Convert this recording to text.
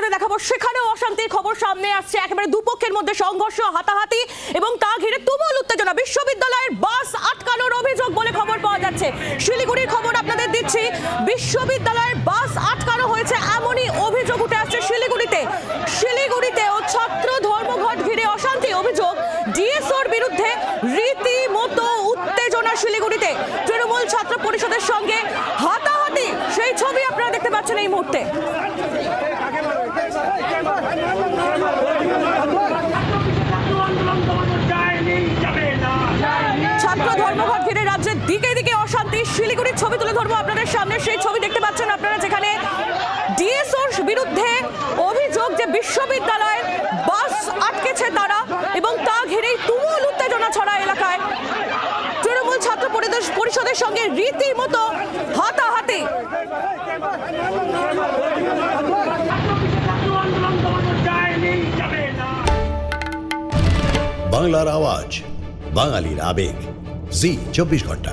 করে দেখাবো সেখানেও অশান্তির খবর সামনে আসছে। একেবারে দুপক্ষের মধ্যে সংঘর্ষ, হাতাহাতি এবং তা ঘিরে তুমুল উত্তেজনা। বিশ্ববিদ্যালয়ের বাস আটকানোর অভিযোগ বলে খবর পাওয়া যাচ্ছে। শিলিগুড়ির খবর আপনাদের দিচ্ছি। বিশ্ববিদ্যালয়ের বাস আটকানো হয়েছে এমনই অভিযোগ উঠে আসছে শিলিগুড়িতেও ছাত্র ধর্মঘট ঘিরে অশান্তি। অভিযোগ ডিএসওর বিরুদ্ধে রীতিমতো উত্তেজনা শিলিগুড়িতে। তৃণমূল ছাত্র পরিষদের সঙ্গে হাতাহাতি, সেই ছবি আপনারা দেখতে পাচ্ছেন এই মুহূর্তে। ছাত্র ধর্মঘট ঘিরে রাজ্যের দিকে দিকে অশান্তি। শিলিগুড়ির ছবি তুলে ধরবো আপনাদের সামনে। সেই ছবি দেখতে পাচ্ছেন আপনারা, যেখানে ডিএসওর বিরুদ্ধে অভিযোগ যে বিশ্ববিদ্যালয়ের বাস আটকেছে তারা, এবং তা ঘিরেই তুমুল উত্তেজনা ছড়া এলাকায়। তৃণমূল ছাত্র পরিষদের সঙ্গে রীতিমতো হাতাহাতি। বাংলার আওয়াজ, বাঙালির আবেগ, জি 24 ঘন্টা।